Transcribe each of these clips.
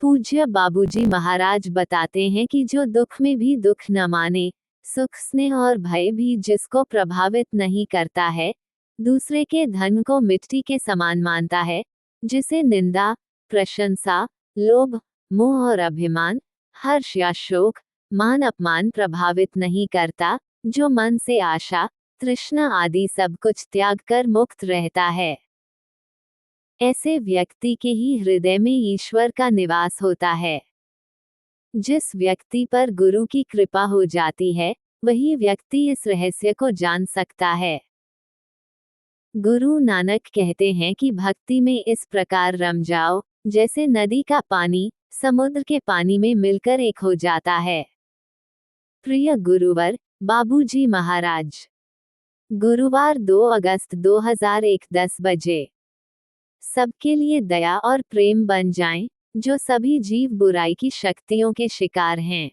पूज्य बाबूजी महाराज बताते हैं कि जो दुख में भी दुख न माने, सुख स्नेह और भय भी जिसको प्रभावित नहीं करता है, दूसरे के धन को मिट्टी के समान मानता है, जिसे निंदा, प्रशंसा, लोभ, मोह और अभिमान, हर्ष या शोक, मान अपमान प्रभावित नहीं करता, जो मन से आशा, तृष्णा आदि सब कुछ त्याग कर मुक्त रहता है, ऐसे व्यक्ति के ही हृदय में ईश्वर का निवास होता है। जिस व्यक्ति पर गुरु की कृपा हो जाती है, वही व्यक्ति इस रहस्य को जान सकता है। गुरु नानक कहते हैं कि भक्ति में इस प्रकार रम जाओ, जैसे नदी का पानी समुद्र के पानी में मिलकर एक हो जाता है। प्रिय गुरुवर बाबूजी महाराज, गुरुवार 2 अगस्त 2001 10 बजे। सबके लिए दया और प्रेम बन जाएं, जो सभी जीव बुराई की शक्तियों के शिकार हैं।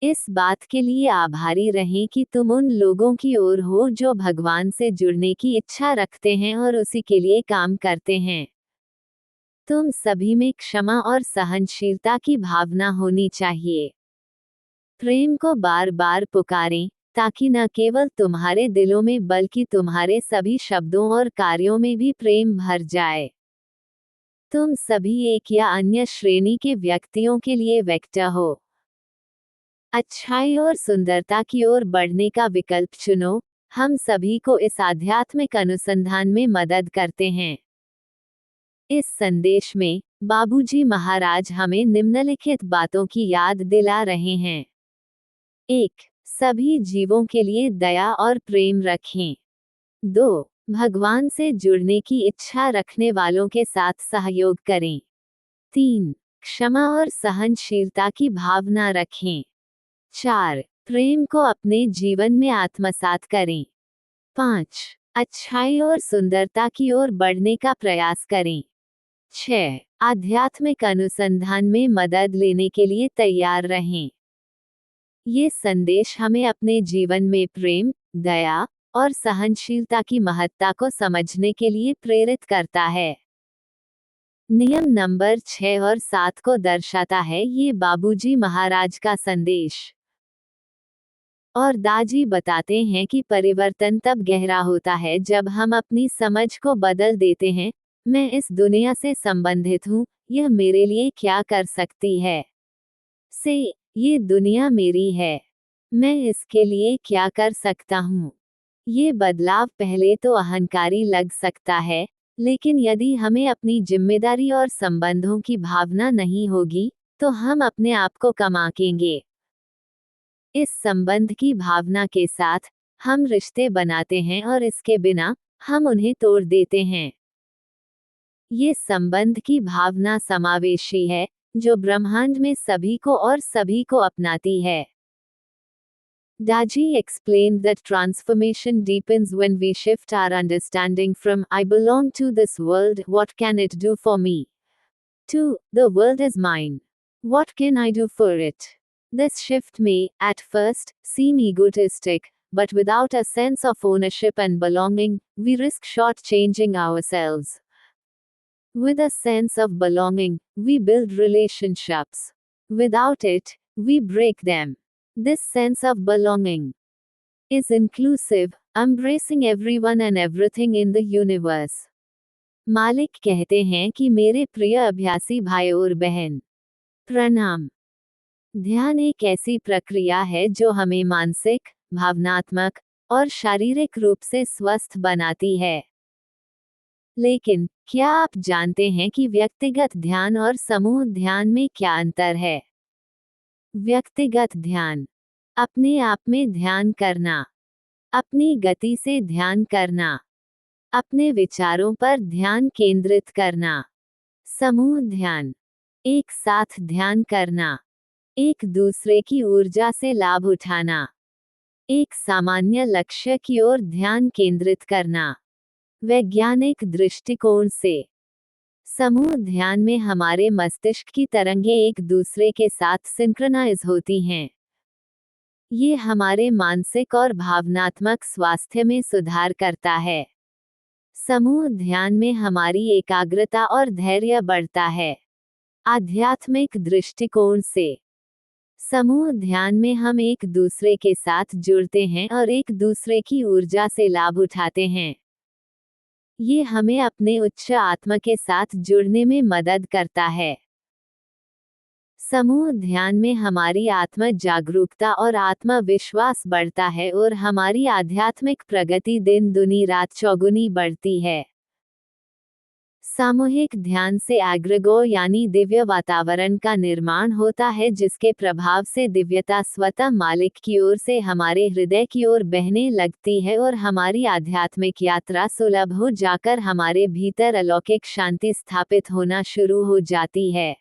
इस बात के लिए आभारी रहें कि तुम उन लोगों की ओर हो जो भगवान से जुड़ने की इच्छा रखते हैं और उसी के लिए काम करते हैं। तुम सभी में क्षमा और सहनशीलता की भावना होनी चाहिए। प्रेम को बार बार पुकारें, ताकि न केवल तुम्हारे दिलों में बल्कि तुम्हारे सभी शब्दों और कार्यों में भी प्रेम भर जाए। तुम सभी एक या अन्य श्रेणी के व्यक्तियों के लिए वेक्टर हो। अच्छाई और सुंदरता की ओर बढ़ने का विकल्प चुनो। हम सभी को इस आध्यात्मिक अनुसंधान में मदद करते हैं। इस संदेश में बाबूजी महाराज हमें निम्नलिखित बातों की याद दिला रहे हैं। 1. सभी जीवों के लिए दया और प्रेम रखें। 2. भगवान से जुड़ने की इच्छा रखने वालों के साथ सहयोग करें। 3. क्षमा और सहनशीलता की भावना रखें। 4. प्रेम को अपने जीवन में आत्मसात करें। 5. अच्छाई और सुंदरता की ओर बढ़ने का प्रयास करें। 6. आध्यात्मिक अनुसंधान में मदद लेने के लिए तैयार रहें। ये संदेश हमें अपने जीवन में प्रेम, दया और सहनशीलता की महत्ता को समझने के लिए प्रेरित करता है। नियम नंबर 6 और 7 को दर्शाता है ये बाबूजी महाराज का संदेश। और दाजी बताते हैं कि परिवर्तन तब गहरा होता है जब हम अपनी समझ को बदल देते हैं। मैं इस दुनिया से संबंधित हूँ, यह मेरे लिए क्या कर सकती है, से ये दुनिया मेरी है, मैं इसके लिए क्या कर सकता हूँ। ये बदलाव पहले तो अहंकारी लग सकता है, लेकिन यदि हमें अपनी जिम्मेदारी और संबंधों की भावना नहीं होगी, तो हम अपने आप को कमाकेंगे। इस संबंध की भावना के साथ हम रिश्ते बनाते हैं और इसके बिना हम उन्हें तोड़ देते हैं। ये संबंध की भावना समावेशी है, जो ब्रह्मांड में सभी को और सभी को अपनाती है। Daji explained that transformation deepens when we shift our understanding from I belong to this world, what can it do for me, to the world is mine, what can I do for it. This shift may, at first, seem egotistic, but without a sense of ownership and belonging, we risk short-changing ourselves. With a sense of belonging, we build relationships. Without it, we break them. This sense of belonging is inclusive, embracing everyone and everything in the universe. मालिक कहते हैं कि मेरे प्रिय अभ्यासी भाई और बहन, प्रणाम। ध्यान एक ऐसी प्रक्रिया है जो हमें मानसिक, भावनात्मक और शारीरिक रूप से स्वस्थ बनाती है। लेकिन क्या आप जानते हैं कि व्यक्तिगत ध्यान और समूह ध्यान में क्या अंतर है? व्यक्तिगत ध्यान, अपने आप में ध्यान करना, अपनी गति से ध्यान करना, अपने विचारों पर ध्यान केंद्रित करना। समूह ध्यान, एक साथ ध्यान करना, एक दूसरे की ऊर्जा से लाभ उठाना, एक सामान्य लक्ष्य की ओर ध्यान केंद्रित करना। वैज्ञानिक दृष्टिकोण से समूह ध्यान में हमारे मस्तिष्क की तरंगें एक दूसरे के साथ सिंक्रोनाइज होती हैं। ये हमारे मानसिक और भावनात्मक स्वास्थ्य में सुधार करता है। समूह ध्यान में हमारी एकाग्रता और धैर्य बढ़ता है। आध्यात्मिक दृष्टिकोण से समूह ध्यान में हम एक दूसरे के साथ जुड़ते हैं और एक दूसरे की ऊर्जा से लाभ उठाते हैं। ये हमें अपने उच्च आत्मा के साथ जुड़ने में मदद करता है। समूह ध्यान में हमारी आत्म जागरूकता और आत्मविश्वास बढ़ता है और हमारी आध्यात्मिक प्रगति दिन दुनी रात चौगुनी बढ़ती है। सामूहिक ध्यान से एग्रेगो यानी दिव्य वातावरण का निर्माण होता है, जिसके प्रभाव से दिव्यता स्वतः मालिक की ओर से हमारे हृदय की ओर बहने लगती है और हमारी आध्यात्मिक यात्रा सुलभ हो जाकर हमारे भीतर अलौकिक शांति स्थापित होना शुरू हो जाती है।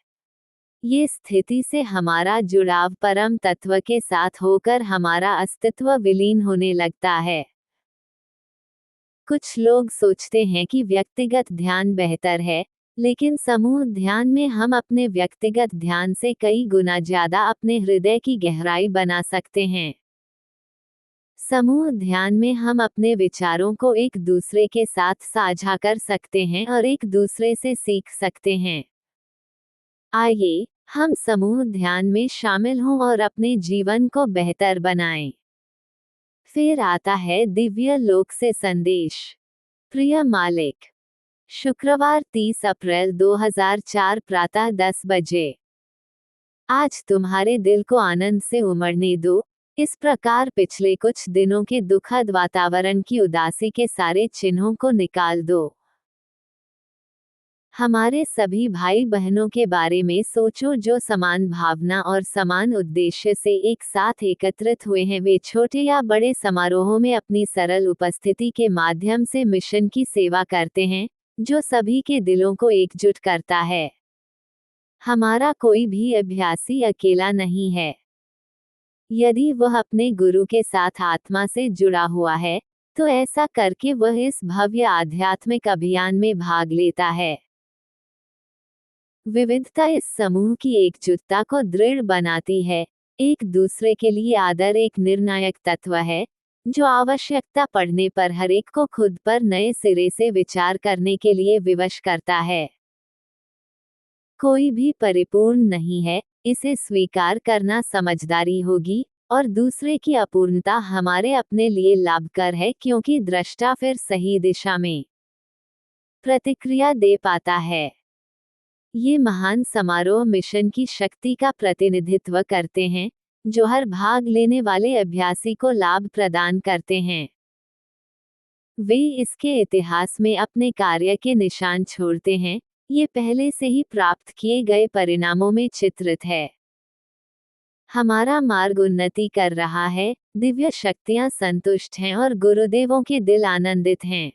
ये स्थिति से हमारा जुड़ाव परम तत्व के साथ होकर हमारा अस्तित्व विलीन होने लगता है। कुछ लोग सोचते हैं कि व्यक्तिगत ध्यान बेहतर है, लेकिन समूह ध्यान में हम अपने व्यक्तिगत ध्यान से कई गुना ज्यादा अपने हृदय की गहराई बना सकते हैं। समूह ध्यान में हम अपने विचारों को एक दूसरे के साथ साझा कर सकते हैं और एक दूसरे से सीख सकते हैं। आइए हम समूह ध्यान में शामिल हों और अपने जीवन को बेहतर बनाएं। फिर आता है दिव्य लोक से संदेश। प्रिय मालिक, शुक्रवार 30 अप्रैल 2004 प्रातः 10 बजे। आज तुम्हारे दिल को आनंद से उमड़ने दो। इस प्रकार पिछले कुछ दिनों के दुखद वातावरण की उदासी के सारे चिन्हों को निकाल दो। हमारे सभी भाई बहनों के बारे में सोचो जो समान भावना और समान उद्देश्य से एक साथ एकत्रित हुए हैं। वे छोटे या बड़े समारोहों में अपनी सरल उपस्थिति के माध्यम से मिशन की सेवा करते हैं, जो सभी के दिलों को एकजुट करता है। हमारा कोई भी अभ्यासी अकेला नहीं है। यदि वह अपने गुरु के साथ आत्मा से जुड़ा हुआ है, तो ऐसा करके वह इस भव्य आध्यात्मिक अभियान में भाग लेता है। विविधता इस समूह की एकजुटता को दृढ़ बनाती है। एक दूसरे के लिए आदर एक निर्णायक तत्व है, जो आवश्यकता पड़ने पर हर एक को खुद पर नए सिरे से विचार करने के लिए विवश करता है। कोई भी परिपूर्ण नहीं है, इसे स्वीकार करना समझदारी होगी, और दूसरे की अपूर्णता हमारे अपने लिए लाभकर है, क्योंकि दृष्टा फिर सही दिशा में प्रतिक्रिया दे पाता है। ये महान समारोह मिशन की शक्ति का प्रतिनिधित्व करते हैं, जो हर भाग लेने वाले अभ्यासी को लाभ प्रदान करते हैं। वे इसके इतिहास में अपने कार्य के निशान छोड़ते हैं। ये पहले से ही प्राप्त किए गए परिणामों में चित्रित है। हमारा मार्ग उन्नति कर रहा है, दिव्य शक्तियां संतुष्ट हैं और गुरुदेवों के दिल आनंदित हैं।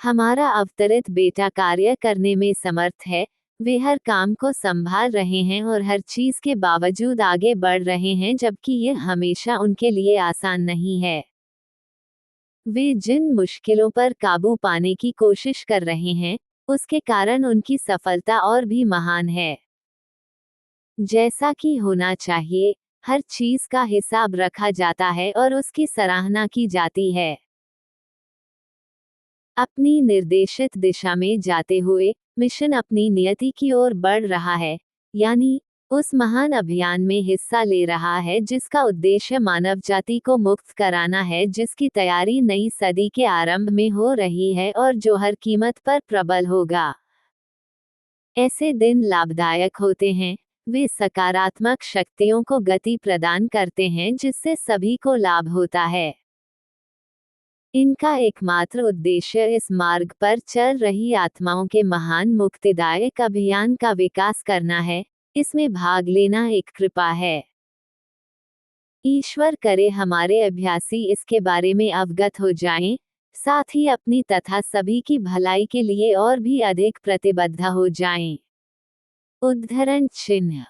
हमारा अवतरित बेटा कार्य करने में समर्थ है। वे हर काम को संभाल रहे हैं और हर चीज के बावजूद आगे बढ़ रहे हैं, जबकि ये हमेशा उनके लिए आसान नहीं है। वे जिन मुश्किलों पर काबू पाने की कोशिश कर रहे हैं, उसके कारण उनकी सफलता और भी महान है। जैसा कि होना चाहिए, हर चीज का हिसाब रखा जाता है और उसकी सराहना की जाती है। अपनी निर्देशित दिशा में जाते हुए मिशन अपनी नियति की ओर बढ़ रहा है, यानी उस महान अभियान में हिस्सा ले रहा है जिसका उद्देश्य मानव जाति को मुक्त कराना है, जिसकी तैयारी नई सदी के आरंभ में हो रही है और जो हर कीमत पर प्रबल होगा। ऐसे दिन लाभदायक होते हैं। वे सकारात्मक शक्तियों को गति प्रदान करते हैं, जिससे सभी को लाभ होता है। इनका एकमात्र उद्देश्य इस मार्ग पर चल रही आत्माओं के महान मुक्तिदायक अभियान का विकास करना है। इसमें भाग लेना एक कृपा है। ईश्वर करे हमारे अभ्यासी इसके बारे में अवगत हो जाएं, साथ ही अपनी तथा सभी की भलाई के लिए और भी अधिक प्रतिबद्ध हो जाएं। उद्धरण चिन्ह।